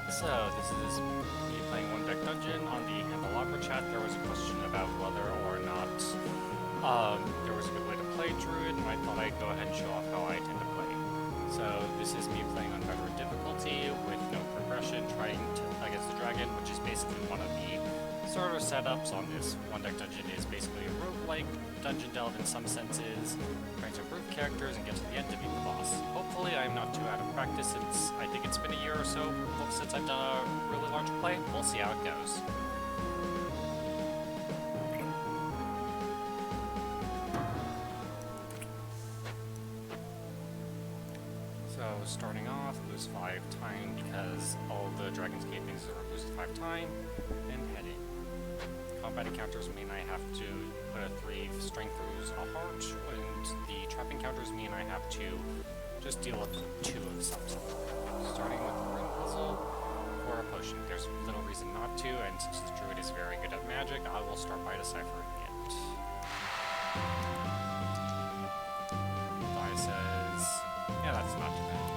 So, this is me playing One Deck Dungeon. On the Candelabra chat, there was a question about whether or not there was a good way to play Druid, and I thought I'd go ahead and show off how I tend to play. So, this is me playing on veteran difficulty with no progression, trying to against the dragon, which is basically one of the starter setups on this One Deck Dungeon. Is basically a roguelike dungeon delve in some senses, trying to improve characters and get to the end to beat the boss. Hopefully I'm not too out of practice since I think it's been a year or so since I've done a really large play. We'll see how it goes. So starting off, lose 5 time because all the Dragon's Gate things are lose 5 time, and heading. Combat encounters mean I have to put a 3 strength throughs a heart, and the trap encounters mean I have to just deal with 2 of something. Starting with the ring puzzle or a potion. There's little reason not to, and since the Druid is very good at magic, I will start by deciphering it. Die says, yeah, that's not too bad.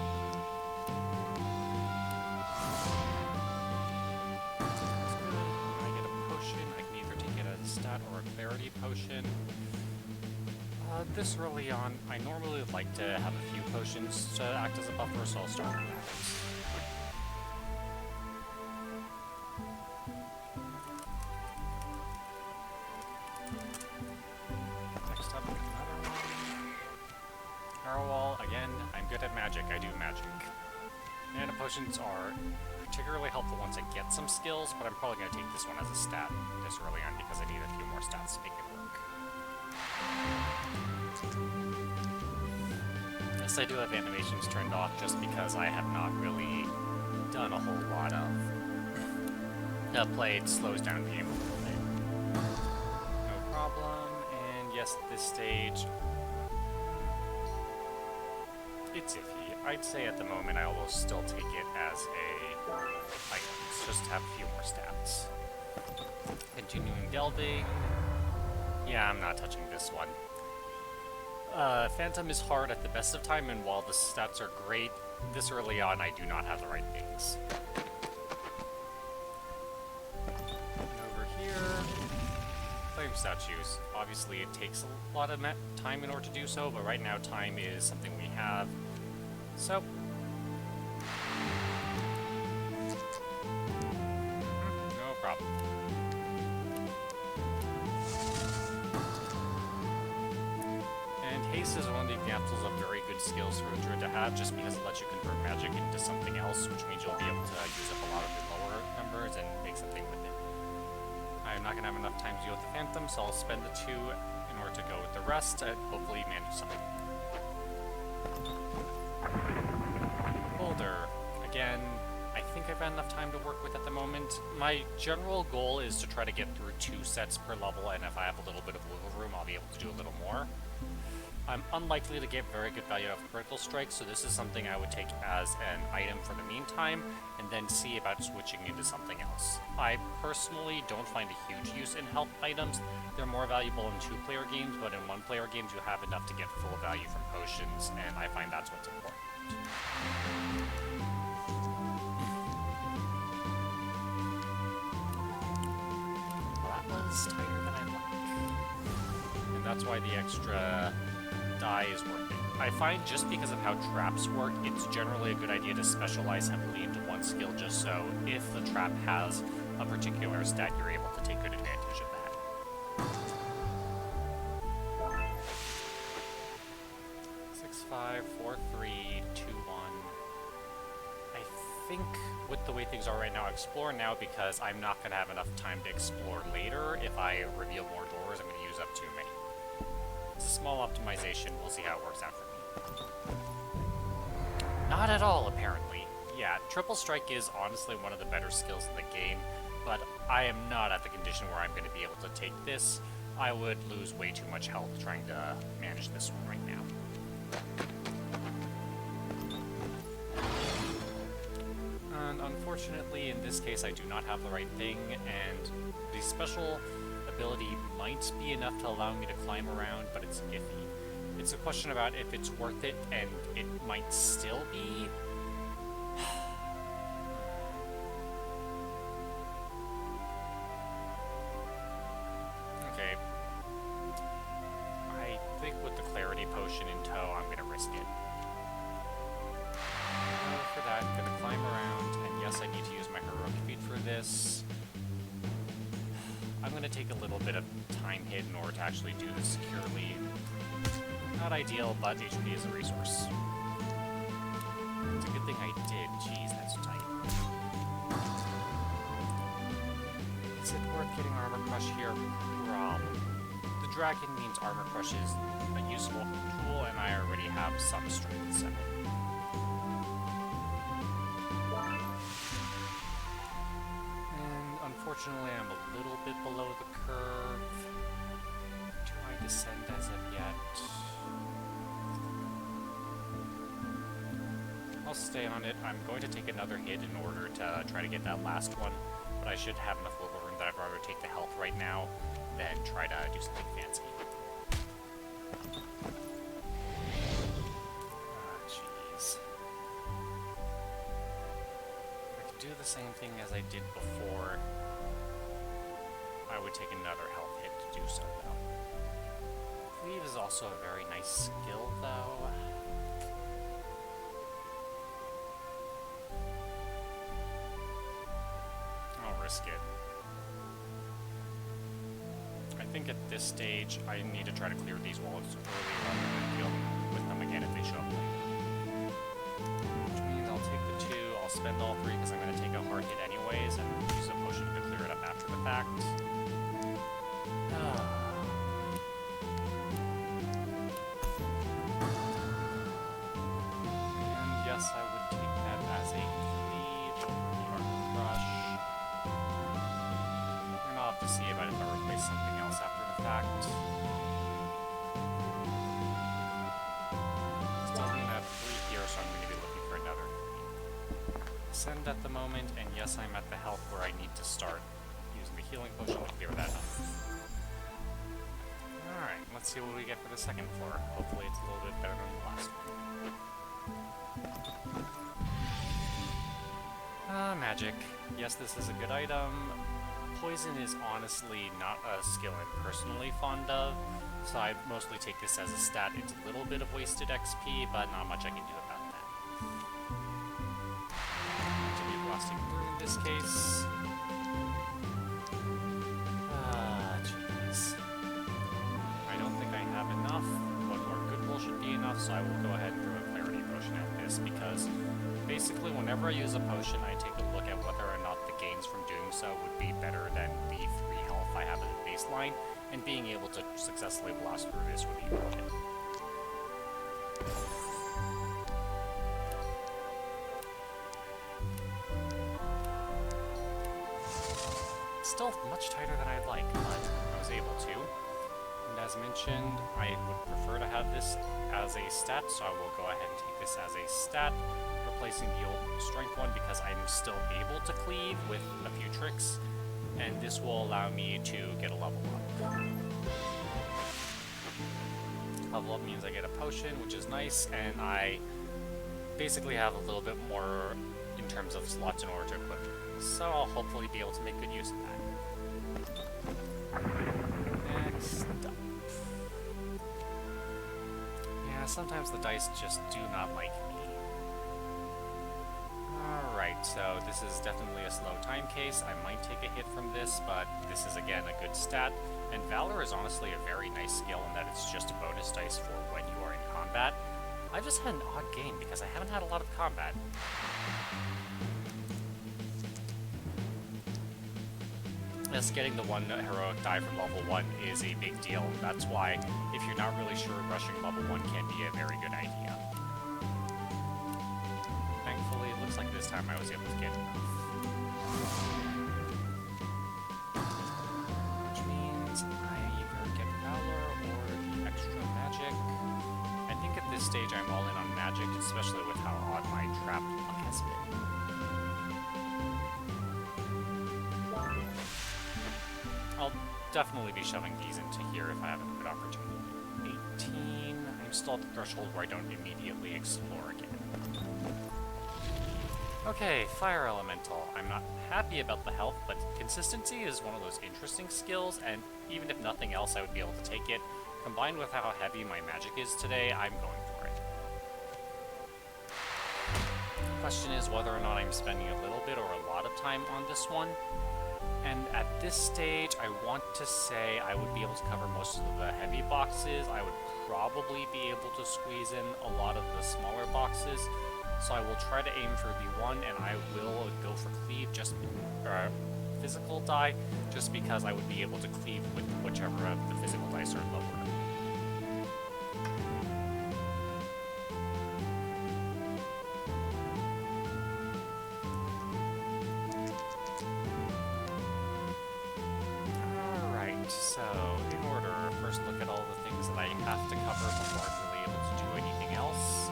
When I get a potion, I can either take it as a stat or a clarity potion. This early on, I normally like to have a few potions to act as a buffer, so I'll start with that. Next up, another one. Arrow wall, again, I'm good at magic, I do magic. And potions are particularly helpful once I get some skills, but I'm probably going to take this one as a stat this early on because I need a few more stats to make it work. Yes, I do have animations turned off just because I have not really done a whole lot of play. It slows down the game a little bit. No problem, and yes, at this stage, it's iffy. I'd say at the moment I will still take it as a item, just to have a few more stats. Continuing delving. Yeah, I'm not touching this one. Phantom is hard at the best of time, and while the stats are great, this early on I do not have the right things. And over here, flame statues. Obviously it takes a lot of time in order to do so, but right now time is something we have. So, no problem. And haste is one of the examples of very good skills for a druid to have, just because it lets you convert magic into something else, which means you'll be able to use up a lot of your lower numbers and make something with it. I'm not going to have enough time to deal with the Phantom, so I'll spend the 2 in order to go with the rest and hopefully manage something. Boulder. Again, I think I've had enough time to work with at the moment. My general goal is to try to get through 2 sets per level, and if I have a little bit of wiggle room, I'll be able to do a little more. I'm unlikely to get very good value out of critical strike, so this is something I would take as an item for the meantime, and then see about switching into something else. I personally don't find a huge use in health items. They're more valuable in 2-player games, but in 1-player games you have enough to get full value from potions, and I find that's what's important. Well, that was tighter than I'd like. And that's why the extra die is worth it. I find just because of how traps work, it's generally a good idea to specialize heavily into one skill just so if the trap has a particular stat, you're able to take good advantage of that. 6-5, 4-3, 2-1. I think with the way things are right now, explore now because I'm not going to have enough time to explore later. If I reveal more doors, I'm going to use up too many. It's a small optimization, we'll see how it works out for me. Not at all, apparently. Yeah, Triple Strike is honestly one of the better skills in the game, but I am not at the condition where I'm going to be able to take this. I would lose way too much health trying to manage this one right now. And unfortunately, in this case, I do not have the right thing, and the special ability might be enough to allow me to climb around, but it's iffy. It's a question about if it's worth it, and it might still be. potion in tow, I'm gonna risk it. For that, I'm gonna climb around, and yes, I need to use my heroic feat for this. I'm gonna take a little bit of time hit in order to actually do this securely. Not ideal, but HP is a resource. It's a good thing I did. Jeez, that's tight. Is it worth getting Armor Crush here? Problem. The dragon means Armor Crush is a useful tool, and I already have some strength, so... And unfortunately, I'm a little bit below the curve. Do I descend as of yet? I'll stay on it. I'm going to take another hit in order to try to get that last one, but I should have enough wiggle room that I'd rather take the health right now than try to do something fancy. Ah, jeez. I could do the same thing as I did before. I would take another health hit to do so, though. Cleave is also a very nice skill, though. Risk it. I think at this stage I need to try to clear these walls early rather than deal with them again if they show up late. Which means I'll take the 2, I'll spend all 3 because I'm going to take a hard hit anyways and use a potion to clear it up after the fact. And yes, I would take that as a cleave or the Armor Crush. To see if I can replace something else after the fact. This doesn't have 3 here, so I'm going to be looking for another 3. Ascend at the moment, and yes, I'm at the health where I need to start using the healing potion to clear that up. Alright, let's see what we get for the second floor. Hopefully it's a little bit better than the last one. Magic. Yes, this is a good item. Poison is honestly not a skill I'm personally fond of, so I mostly take this as a stat. It's a little bit of wasted XP, but not much I can do about that. Continue blasting through in this case. Jeez. I don't think I have enough. 1 more good roll should be enough, so I will go ahead and throw a clarity potion at this, because basically whenever I use a potion, I take a look at whether or not the gains from doing so would be better than the 3 health I have as a baseline, and being able to successfully blast through this would be urgent. Still much tighter than I'd like, but I was able to. And as mentioned, I would prefer to have this as a stat, so I will go ahead and take this as a stat, replacing the old strength one because I'm still able to cleave with a few tricks, and this will allow me to get a level up. Level up means I get a potion, which is nice, and I basically have a little bit more in terms of slots in order to equip it. So I'll hopefully be able to make good use of that. Next up. Yeah, sometimes the dice just do not like me. Alright, so this is definitely a slow time case. I might take a hit from this, but this is again a good stat. And Valor is honestly a very nice skill in that it's just a bonus dice for when you are in combat. I just had an odd game because I haven't had a lot of combat. Yes, getting the 1 heroic die from level 1 is a big deal. That's why, if you're not really sure, rushing level 1 can be a very good idea. Thankfully, it looks like this time I was able to get enough. Which means I either get Valor or the extra magic. I think at this stage I'm all in on magic, especially with how odd my trap luck has been. I'll definitely be shoving these into here if I have a good opportunity. 18. I'm still at the threshold where I don't immediately explore again. Okay, Fire Elemental. I'm not happy about the health, but consistency is one of those interesting skills, and even if nothing else, I would be able to take it. Combined with how heavy my magic is today, I'm going for it. Question is whether or not I'm spending a little bit or a lot of time on this one. And at this stage, I want to say I would be able to cover most of the heavy boxes. I would probably be able to squeeze in a lot of the smaller boxes. So I will try to aim for the 1, and I will go for cleave, just physical die, just because I would be able to cleave with whichever of the physical dice are lower. So, in order, first look at all the things that I have to cover before I'm really able to do anything else.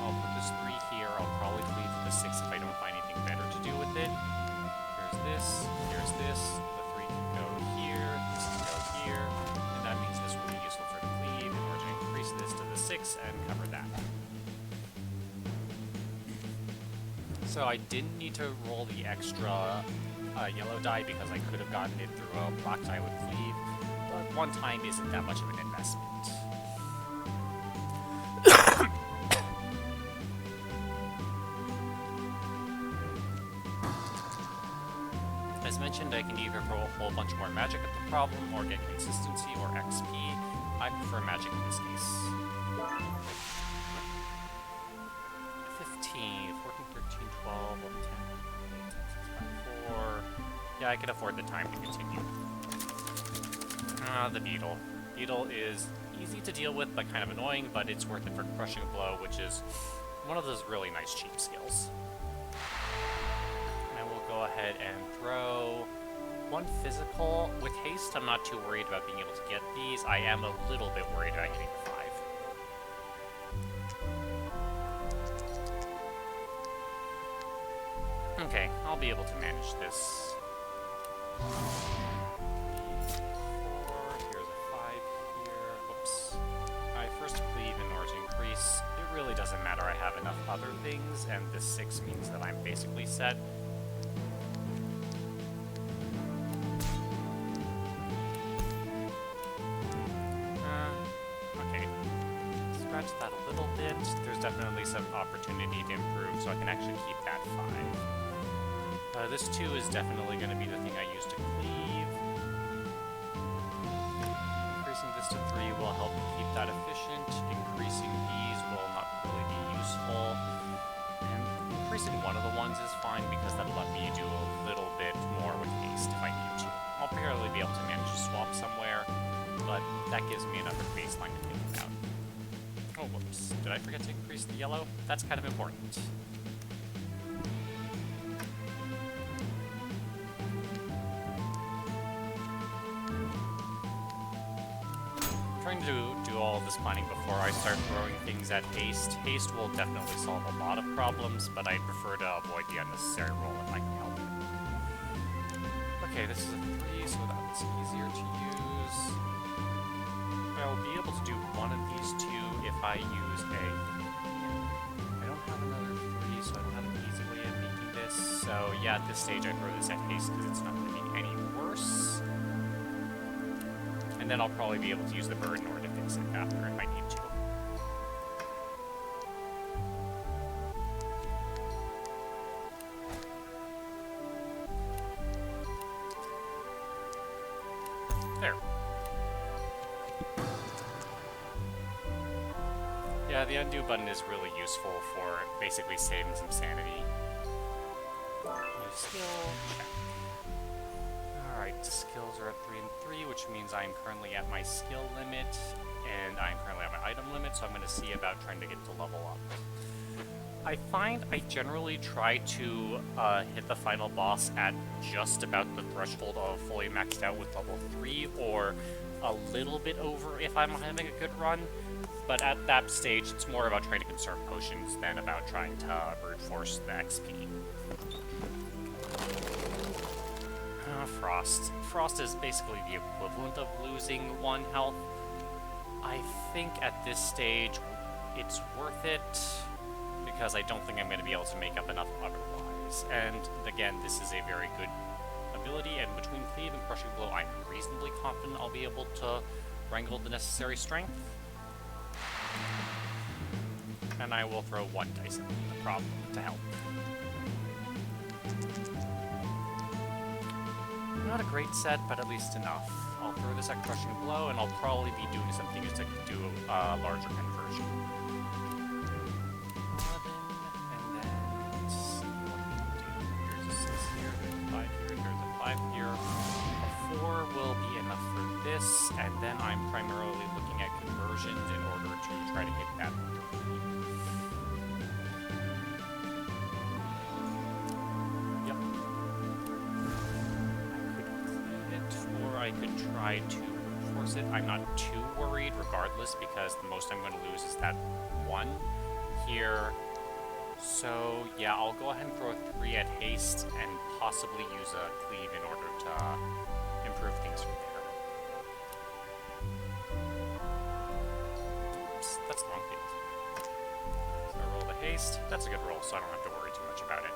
I'll put this 3 here, I'll probably cleave the 6 if I don't find anything better to do with it. Here's this, the 3 can go here, this can go here, and that means this will be useful for the cleave in order to increase this to the 6 and cover that. So I didn't need to roll the extra yellow die because I could have gotten it through a black die with cleave, but 1 time isn't that much of an investment. As mentioned, I can either throw a whole bunch more magic at the problem or get consistency or XP. I prefer magic in this case. 15, 14, 13, 12, 11, 10. Yeah, I can afford the time to continue. The beetle. Beetle is easy to deal with, but kind of annoying, but it's worth it for crushing blow, which is one of those really nice cheap skills. And I will go ahead and throw 1 physical. With haste, I'm not too worried about being able to get these. I am a little bit worried about getting 5. Okay, I'll be able to manage this. 4, here's a 5 here. Whoops. I first cleave in order to increase. It really doesn't matter, I have enough other things, and this 6 means that I'm basically set. Okay. Scratch that a little bit. There's definitely some opportunity to improve, so I can actually keep that 5. This 2 is definitely going to be the thing I use to cleave. Increasing this to 3 will help keep that efficient. Increasing these will not really be useful. And increasing one of the ones is fine because that'll let me do a little bit more with haste if I need to. I'll probably be able to manage to swap somewhere, but that gives me another baseline to think about. Oh, whoops. Did I forget to increase the yellow? That's kind of important. Trying to do all of this planning before I start throwing things at haste. Haste will definitely solve a lot of problems, but I prefer to avoid the unnecessary roll if I can help it. Okay, this is a 3, so that's easier to use. I'll be able to do one of these 2 if I use a... I don't have another 3, so I don't have an easy way of making this. So yeah, at this stage I throw this at haste because it's not going to be any worse. And then I'll probably be able to use the bird in order to fix it after if I need to. There. Yeah, the undo button is really useful for basically saving some sanity. Skill check. Alright, skills are at 3 and 3, which means I'm currently at my skill limit, and I'm currently at my item limit, so I'm going to see about trying to get to level up. I find I generally try to hit the final boss at just about the threshold of fully maxed out with level 3, or a little bit over if I'm having a good run, but at that stage it's more about trying to conserve potions than about trying to brute force the XP. Frost. Frost is basically the equivalent of losing 1 health. I think at this stage it's worth it, because I don't think I'm going to be able to make up enough otherwise. And again, this is a very good ability, and between Cleave and Crushing Blow, I'm reasonably confident I'll be able to wrangle the necessary strength. And I will throw 1 dice at the problem to help. Not a great set, but at least enough. I'll throw this at Crushing Blow, and I'll probably be doing some things to do a larger conversion. 11, and then let's see what we can do. There's a 6 here, there's a 5 here, there's a 5 here. A 4 will be enough for this, and then I'm primarily looking at conversions in order to try to hit that. I could try to force it. I'm not too worried regardless, because the most I'm going to lose is that 1 here. So yeah, I'll go ahead and throw a 3 at haste and possibly use a cleave in order to improve things from there. Oops, that's the wrong field. So I roll the haste. That's a good roll, so I don't have to worry too much about it.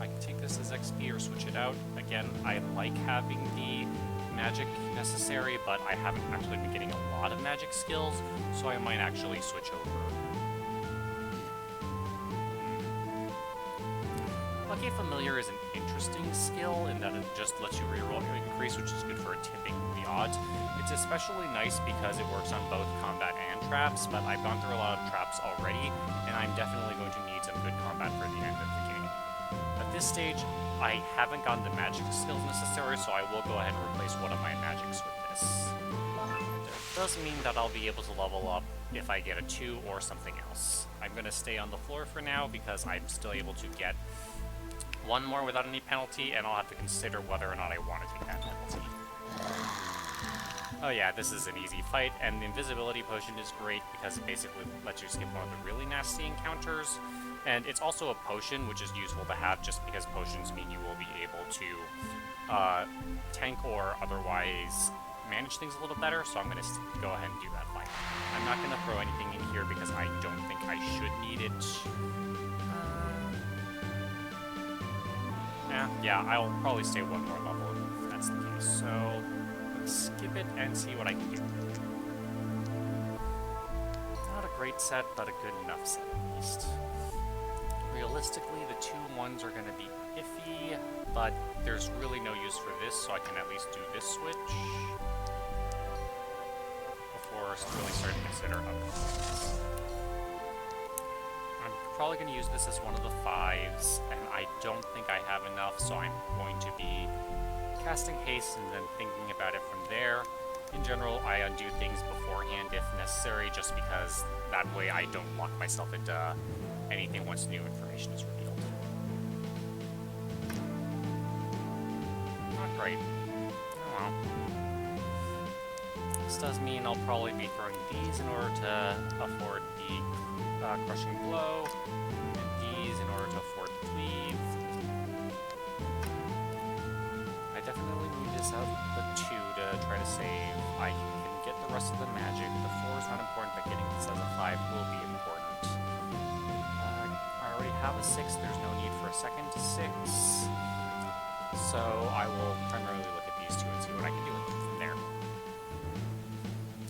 I can take this as XP or switch it out. Again, I like having the magic necessary, but I haven't actually been getting a lot of magic skills, so I might actually switch over. Lucky Familiar is an interesting skill in that it just lets you reroll your increase, which is good for tipping the odds. It's especially nice because it works on both combat and traps, but I've gone through a lot of traps already, and I'm definitely going to need some good combat for the end of the game. At this stage, I haven't gotten the magic skills necessary, so I will go ahead and replace one of my magics with this. It does mean that I'll be able to level up if I get a 2 or something else. I'm going to stay on the floor for now because I'm still able to get 1 more without any penalty, and I'll have to consider whether or not I want to take that penalty. Oh yeah, this is an easy fight, and the invisibility potion is great because it basically lets you skip one of the really nasty encounters. And it's also a potion, which is useful to have just because potions mean you will be able to tank or otherwise manage things a little better, so I'm going to go ahead and do that fine. I'm not going to throw anything in here because I don't think I should need it. Yeah, I'll probably stay 1 more level if that's the case. So let's skip it and see what I can do. Not a great set, but a good enough set at least. Realistically, the 2 1s are going to be iffy, but there's really no use for this, so I can at least do this switch before really starting to consider other things. I'm probably going to use this as one of the 5s, and I don't think I have enough, so I'm going to be casting haste and then thinking about it from there. In general, I undo things beforehand if necessary, just because that way I don't lock myself into anything once new information is revealed. Not great. Oh well. This does mean I'll probably be throwing these in order to afford the Crushing Blow, and these in order to afford the Cleave. I definitely need this out the 2 to try to save. I can get the rest of the magic. The 4 is not important, but getting this as a 5 will be important. I already have a 6, there's no need for a second 6. So I will primarily look at these 2 and see what I can do with them from there.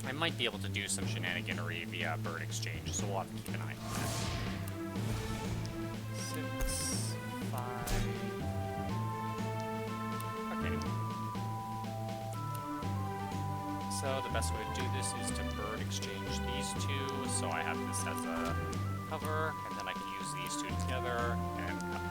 I might be able to do some shenaniganery via bird exchange, so we'll have to keep an eye on that. 6, 5... Okay. So the best way to do this is to bird exchange these 2, so I have this as a cover, and then I can use these 2 together and cover.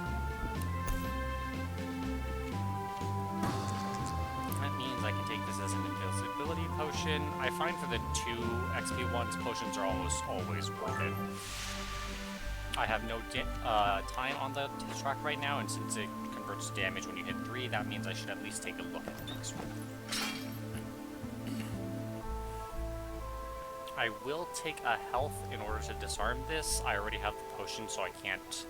That means I can take this as an invisibility potion. I find for the 2 XP ones, potions are almost always worth it. I have no time on the track right now, and since it converts to damage when you hit 3, that means I should at least take a look at the next one. I will take a health in order to disarm this. I already have the potion, so I can't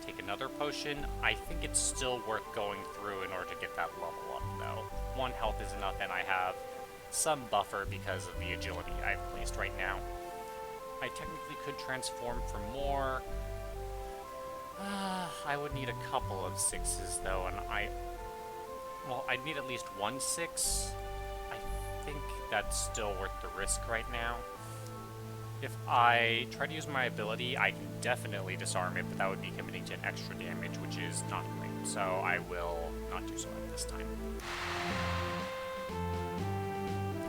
take another potion. I think it's still worth going through in order to get that level up, though. 1 health is enough, and I have some buffer because of the agility I've placed right now. I technically could transform for more. I would need a couple of 6s though, and well, I'd need at least 1 6. I think that's still worth the risk right now. If I try to use my ability, I can definitely disarm it, but that would be committing to an extra damage, which is not great. So I will not do so at this time.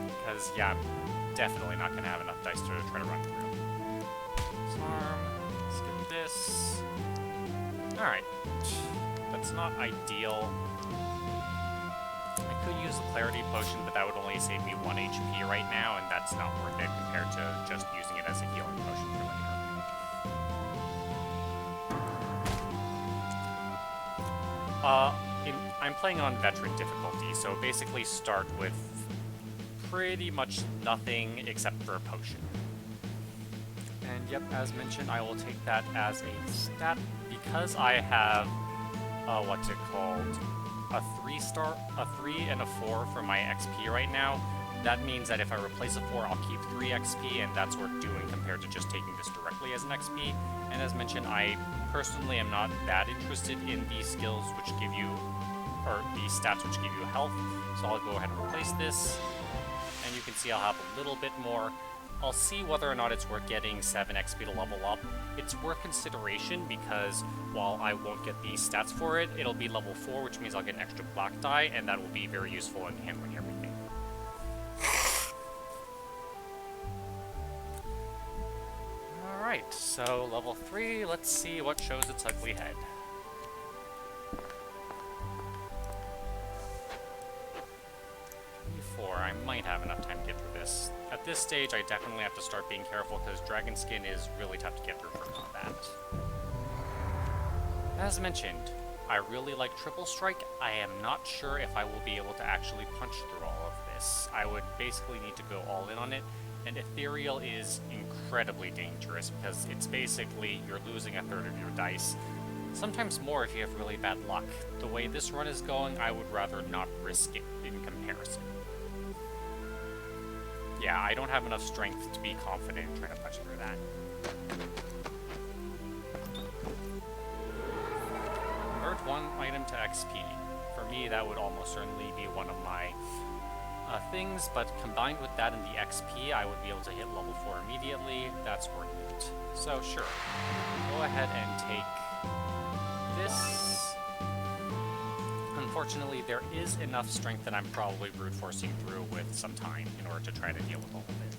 Because, yeah, I'm definitely not going to have enough dice to try to run through. Disarm. Skip this. Alright. That's not ideal. I could use the Clarity Potion, but that would only save me 1 HP right now, and that's not worth it compared to just using it as a healing potion for later. I'm playing on Veteran difficulty, so basically start with pretty much nothing except for a potion. And yep, as mentioned, I will take that as a stat because I have, what's it called? A 3 and a 4 for my XP right now. That means that if I replace a 4, I'll keep 3 XP, and that's worth doing compared to just taking this directly as an XP. And as mentioned, I personally am not that interested in these skills which give you, or these stats which give you health, so I'll go ahead and replace this. And you can see I'll have a little bit more. I'll see whether or not it's worth getting 7 XP to level up. It's worth consideration because while I won't get the stats for it, it'll be level 4, which means I'll get an extra black die, and that will be very useful in handling everything. Alright, so level 3, let's see what shows its ugly head. 4, I might have enough time to get through this. At this stage, I definitely have to start being careful because Dragon Skin is really tough to get through for combat. As mentioned, I really like Triple Strike. I am not sure if I will be able to actually punch through all of this. I would basically need to go all in on it, and Ethereal is incredibly dangerous because it's basically you're losing a third of your dice. Sometimes more if you have really bad luck. The way this run is going, I would rather not risk it in comparison. Yeah, I don't have enough strength to be confident in trying to punch through that. Convert 1 item to XP. For me, that would almost certainly be one of my things, but combined with that and the XP, I would be able to hit level 4 immediately. That's worth it. So, sure. Go ahead and take this. Unfortunately, there is enough strength that I'm probably brute forcing through with some time in order to try to deal with all of it.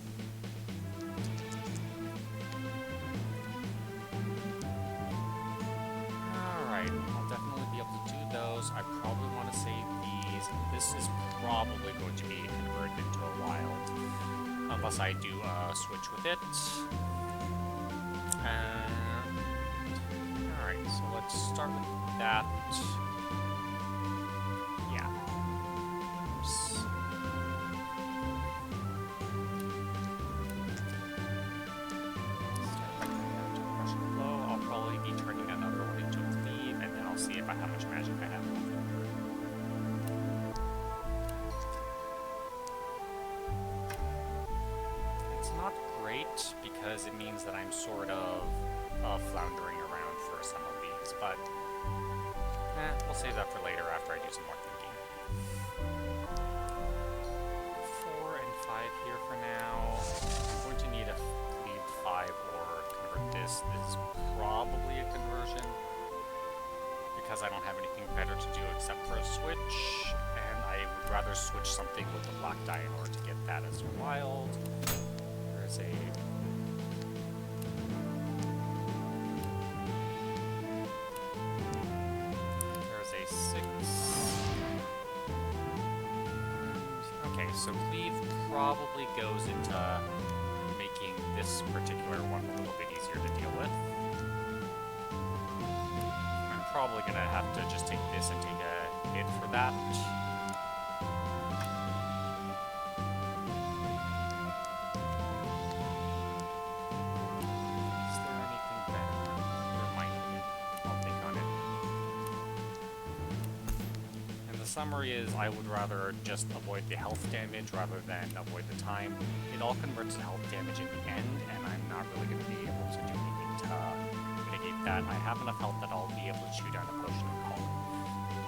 Alright, I'll definitely be able to do those. I probably want to save these. This is probably going to be converted into a wild, unless I do a switch with it. Alright, so let's start with that. Because it means that I'm sort of floundering around for some of these, but we'll save that for later after I do some more thinking. 4 and 5 here for now. I'm going to need a lead 5 or convert this. This is probably a conversion because I don't have anything better to do except for a switch, and I would rather switch something with the black die in order to get that as wild. There's a so cleave probably goes into making this particular one a little bit easier to deal with. I'm probably going to have to just take this and take a hit for that. Is there anything better? There might be. I'll think on it. And the summary is I would rather just avoid the health damage rather than avoid the time. It all converts to health damage in the end, and I'm not really going to be able to do anything to mitigate that. I have enough health that I'll be able to chew down a potion and call it.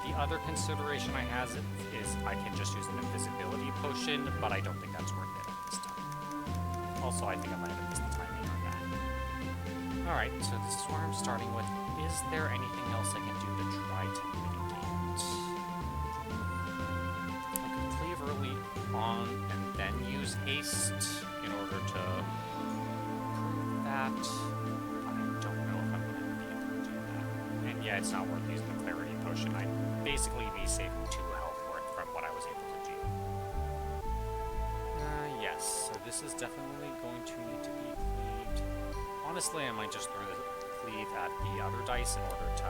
The other consideration I have is I can just use an invisibility potion, but I don't think that's worth it at this time. Also, I think I might have missed the timing on that. Alright, so this is where I'm starting with. Is there anything else I can do to try to mitigate? I could cleave early on and then use haste in order to prove that. I don't know if I'm going to be able to do that. And yeah, it's not worth using the clarity potion. I'd basically be saving 2 health worth from what I was able to do. Yes, so this is definitely going to need to be cleaved. Honestly, I might just throw the cleave at the other dice in order to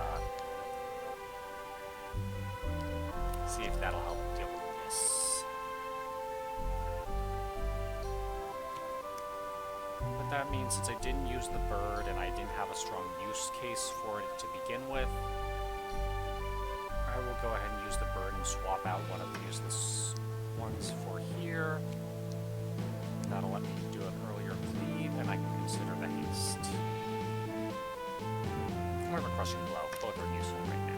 see if that'll help deal with this. But that means since I didn't use the bird and I didn't have a strong use case for it to begin with, I will go ahead and use the bird and swap out one of the useless ones for here. That'll let me do an earlier cleave, and I can consider the haste. Or the crushing blow. Both are useful right now.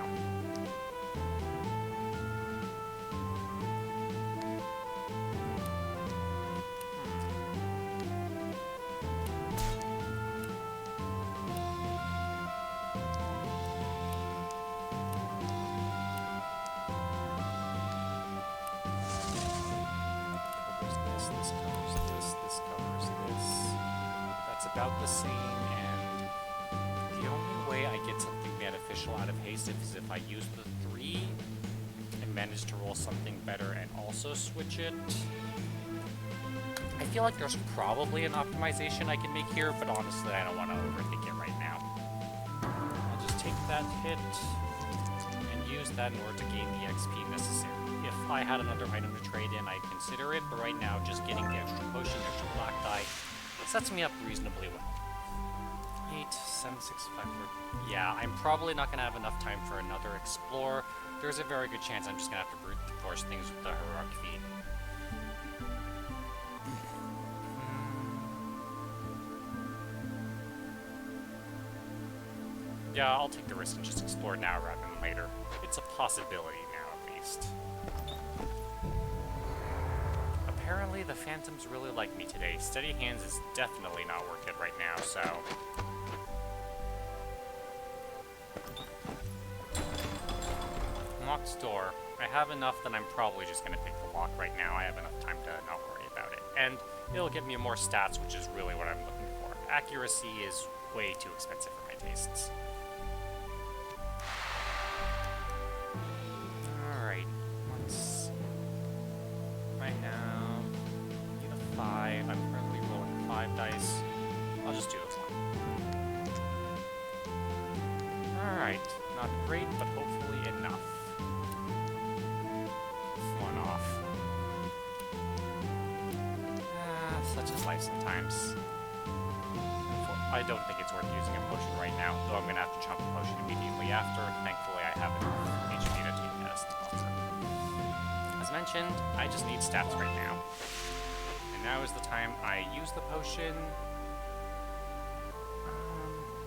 About the same, and the only way I get something beneficial out of haste is if I use the 3 and manage to roll something better and also switch it. I feel like there's probably an optimization I can make here, but honestly I don't want to overthink it right now. I'll just take that hit and use that in order to gain the XP necessary. If I had another item to trade in, I'd consider it, but right now just getting the extra potion, extra black die, sets me up reasonably well. 8, 7, 6, 5, 4. Yeah, I'm probably not going to have enough time for another explore. There's a very good chance I'm just going to have to brute force things with the heroic feat. Yeah, I'll take the risk and just explore now rather than later. It's a possibility now, at least. Apparently the Phantoms really like me today. Steady Hands is definitely not worth it right now, so... Locked door. I have enough that I'm probably just going to pick the lock right now. I have enough time to not worry about it. And it'll give me more stats, which is really what I'm looking for. Accuracy is way too expensive for my tastes. Alright, let's see. I have... need a 5. I'm currently rolling 5 dice. I'll just do this one. Alright, not great, but hopefully enough. One off. Such is life sometimes. I don't think it's worth using a potion right now, though I'm going to have to chomp a potion immediately after. Thankfully, I have enough HP to take this. As mentioned, I just need stats right now. And now is the time I use the potion.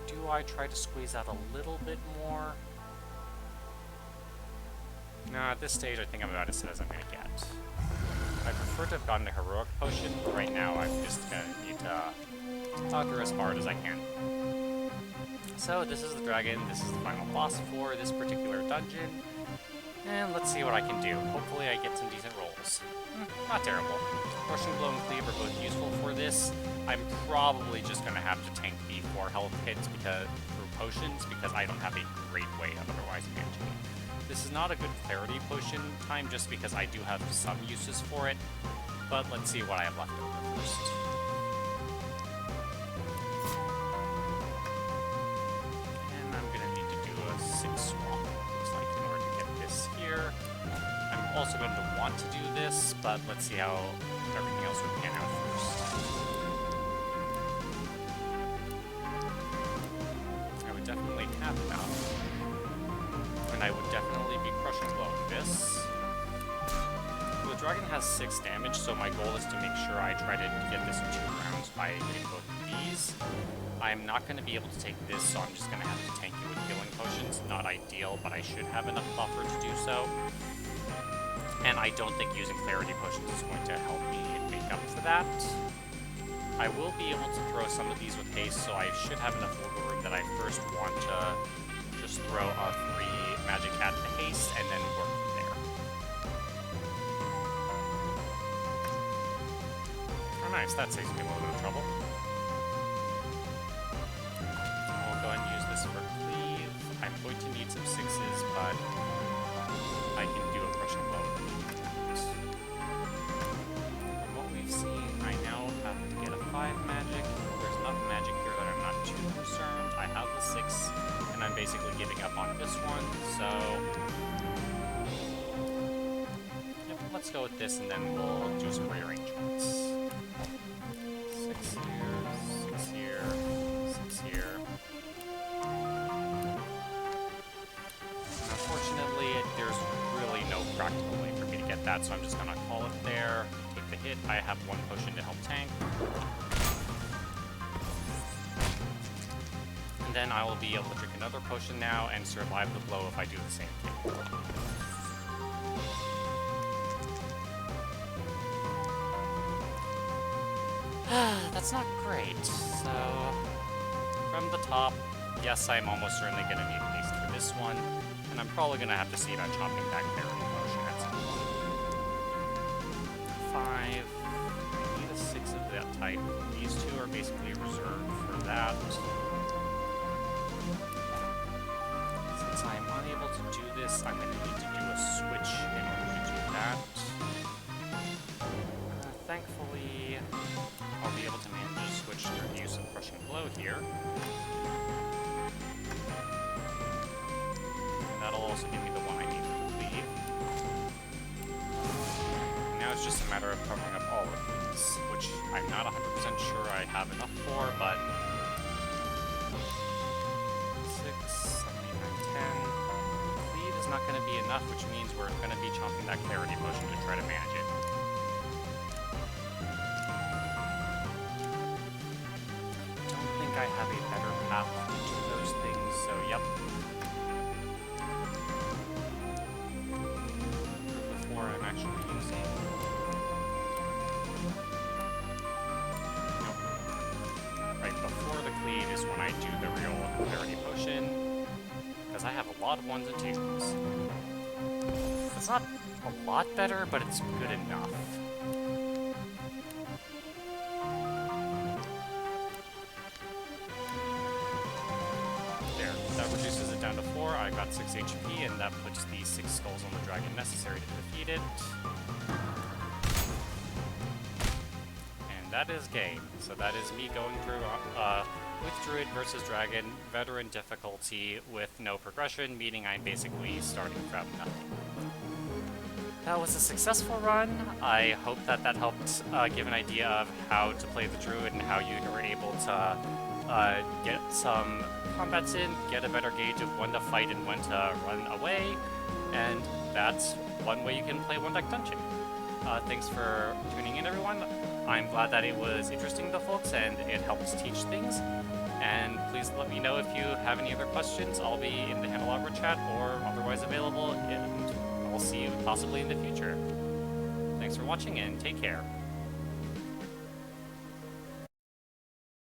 Do I try to squeeze out a little bit more? No, at this stage I think I'm about as good as I'm going to get. I prefer to have gotten a heroic potion, but right now I'm just going to need to conquer as hard as I can. So this is the dragon, this is the final boss for this particular dungeon, and let's see what I can do. Hopefully I get some decent rolls. Not terrible. Crushing Blow and Cleave are both useful for this. I'm probably just going to have to tank the 4 health hits through potions, because I don't have a great way of otherwise managing it. This is not a good clarity potion time, just because I do have some uses for it, but let's see what I have left over first. And I'm going to need to do a 6 swap, looks like, in order to get this here. I'm also going to want to do this, but let's see how everything else would pan out first. I would definitely have enough. And I would definitely be crushing blowing this. dragon has 6 damage, so my goal is to make sure I try to get this in 2 rounds by hitting both of these. I'm not going to be able to take this, so I'm just going to have to tank you with healing potions. Not ideal, but I should have enough buffer to do so. And I don't think using clarity potions is going to help me make up for that. I will be able to throw some of these with haste, so I should have enough wiggle room that I first want to just throw a free magic at the haste and then work from there. Oh nice, that saves me a little bit of trouble. I'll go ahead and use this for cleave. I'm going to need some 6s, but I can do a crushing blow with it. From what we've seen, I now have to get a 5 magic. There's enough magic here that I'm not too concerned. I have the 6, and I'm basically giving up on this one, so... Yep, let's go with this, and then we'll do some rearrangements. 6 here, 6 here, 6 here. Unfortunately, there's really no practical way for me to get that, so I'm just gonna call it there, take the hit. I have 1 potion to help tank. And then I will be able to drink another potion now and survive the blow if I do the same thing. That's not great. So, from the top, yes, I'm almost certainly going to need haste for this one, and I'm probably going to have to see about chopping back parry motion at some point. 5. I need a 6 of that type. These 2 are basically reserved for that. Since I'm unable to do this, I'm going to need to do a switch in order to do that. Thankfully, I'll be able to manage to switch through the use of Crushing Blow here. And that'll also give me the one I need for the cleave. And now it's just a matter of covering up all of these, which I'm not 100% sure I have enough for, but... 6, 7, 8, 9, 10... Cleave is not going to be enough, which means we're going to be chomping that clarity potion to try to manage it. I have a better path to do those things, so yep. Before I'm actually using... Nope. Right before the cleave is when I do the real clarity potion, because I have a lot of 1s and 2s. It's not a lot better, but it's good enough. That reduces it down to 4. I got 6 HP, and that puts the 6 skulls on the dragon necessary to defeat it. And that is game. So that is me going through with Druid versus Dragon, veteran difficulty with no progression, meaning I'm basically starting from nothing. That was a successful run. I hope that that helped give an idea of how to play the Druid and how you were able to get some combats in, get a better gauge of when to fight and when to run away, and that's one way you can play One Deck Dungeon. Thanks for tuning in, everyone. I'm glad that it was interesting to folks and it helped teach things, and please let me know if you have any other questions. I'll be in the Candelabra chat or otherwise available, and I'll see you possibly in the future. Thanks for watching and take care.